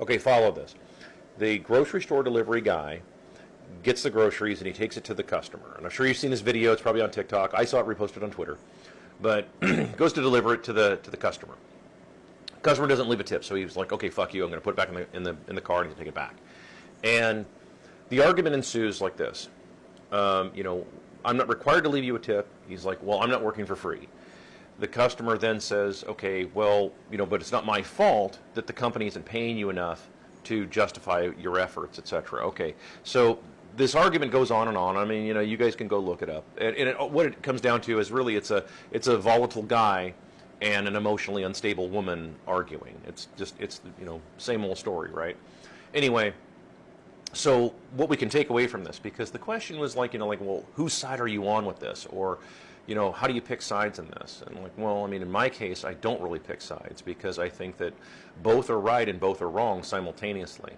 Okay, follow this. The grocery store delivery guy gets the groceries and he takes it to the customer. And I'm sure you've seen this video. It's probably on TikTok. I saw it reposted on Twitter. But goes to deliver it to the customer. Customer doesn't leave a tip, so he's like, "Okay, fuck you. I'm going to put it back in the car and take it back." And the argument ensues like this. I'm not required to leave you a tip. He's like, "Well, I'm not working for free." The customer then says, "Okay, well, but it's not my fault that the company isn't paying you enough to justify your efforts, etc." Okay, so this argument goes on and on. I mean, you guys can go look it up. What it comes down to is really it's a volatile guy and an emotionally unstable woman arguing. It's same old story, right? Anyway, so what we can take away from this, because the question was well, whose side are you on with this? Or, how do you pick sides in this? And well, I mean, in my case, I don't really pick sides because I think that both are right and both are wrong simultaneously.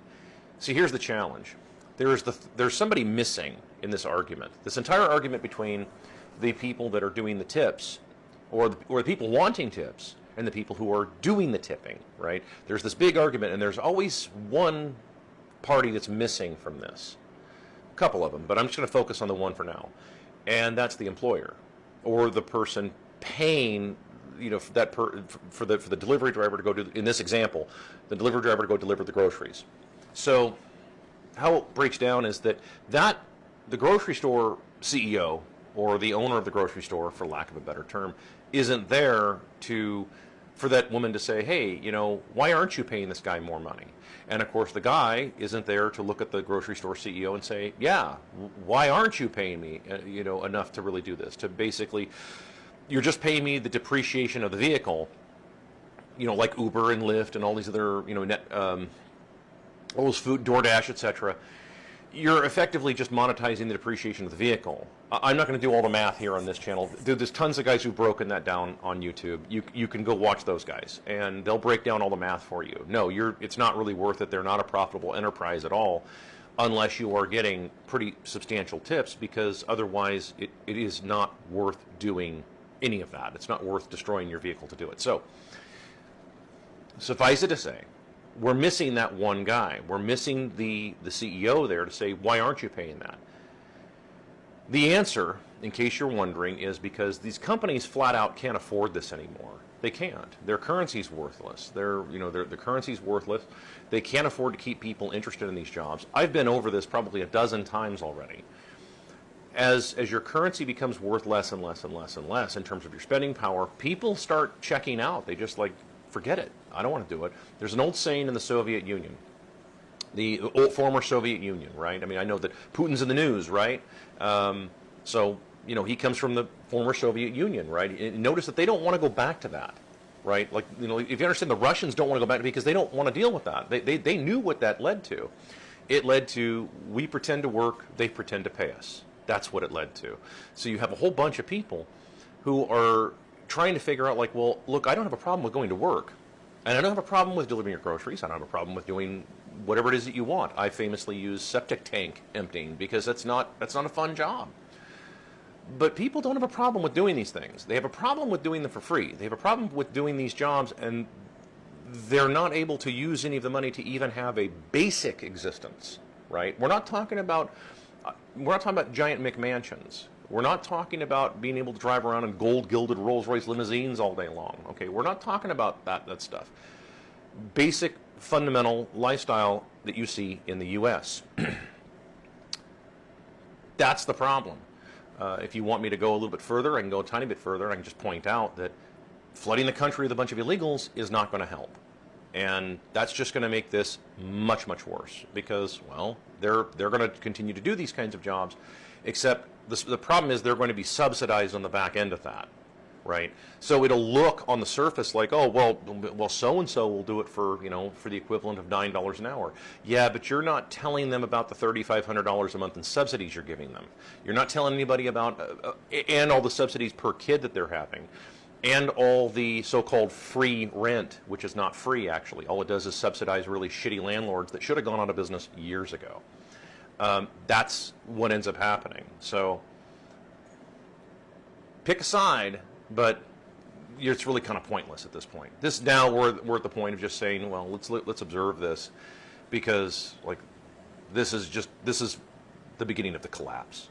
See, here's the challenge. There's somebody missing in this argument. This entire argument between the people that are doing the tips or the people wanting tips and the people who are doing the tipping, right? There's this big argument, and there's always one party that's missing from this. A couple of them, but I'm just going to focus on the one for now. And that's the employer or the person paying for the delivery driver to go do, in this example, the delivery driver to go deliver the groceries. So how it breaks down is that the grocery store CEO or the owner of the grocery store, for lack of a better term, isn't there for that woman to say, "Hey, why aren't you paying this guy more money?" And of course, the guy isn't there to look at the grocery store CEO and say, "Yeah, why aren't you paying me, enough to really do this? To basically, you're just paying me the depreciation of the vehicle, like Uber and Lyft and all these other, all those food, DoorDash, etc. You're effectively just monetizing the depreciation of the vehicle." I'm not going to do all the math here on this channel. There's tons of guys who've broken that down on YouTube. You can go watch those guys, and they'll break down all the math for you. No, it's not really worth it. They're not a profitable enterprise at all unless you are getting pretty substantial tips, because otherwise it is not worth doing any of that. It's not worth destroying your vehicle to do it. So suffice it to say, we're missing that one guy. We're missing the CEO there to say, "Why aren't you paying that?" The answer, in case you're wondering, is because these companies flat out can't afford this anymore. They can't. Their currency's worthless. Their currency's worthless. They can't afford to keep people interested in these jobs. I've been over this probably a dozen times already. As your currency becomes worth less and less and less and less in terms of your spending power, people start checking out. They just forget it. I don't want to do it. There's an old saying in the Soviet Union, the old former Soviet Union, right? I mean, I know that Putin's in the news, right? So he comes from the former Soviet Union, right? And notice that they don't want to go back to that, right? If you understand, the Russians don't want to go back because they don't want to deal with that. They knew what that led to. It led to, we pretend to work, they pretend to pay us. That's what it led to. So you have a whole bunch of people who are trying to figure out, well, look, I don't have a problem with going to work. And I don't have a problem with delivering your groceries. I don't have a problem with doing whatever it is that you want. I famously use septic tank emptying because that's not a fun job. But people don't have a problem with doing these things. They have a problem with doing them for free. They have a problem with doing these jobs, and they're not able to use any of the money to even have a basic existence, right? We're not talking about giant McMansions. We're not talking about being able to drive around in gold-gilded Rolls-Royce limousines all day long. Okay, we're not talking about that stuff. Basic, fundamental lifestyle that you see in the U.S. That's the problem. If you want me to go a little bit further, I can go a tiny bit further. I can just point out that flooding the country with a bunch of illegals is not going to help. And that's just going to make this much, much worse because, well, they're going to continue to do these kinds of jobs, except the problem is they're going to be subsidized on the back end of that, right? So it'll look on the surface like, oh, well, so-and-so will do it for the equivalent of $9 an hour. Yeah, but you're not telling them about the $3,500 a month in subsidies you're giving them. You're not telling anybody about, and all the subsidies per kid that they're having, and all the so-called free rent, which is not free, actually. All it does is subsidize really shitty landlords that should have gone out of business years ago. That's what ends up happening. So pick a side, but it's really kind of pointless at this point. This now we're at the point of just saying, well, let's observe this, because like this is the beginning of the collapse.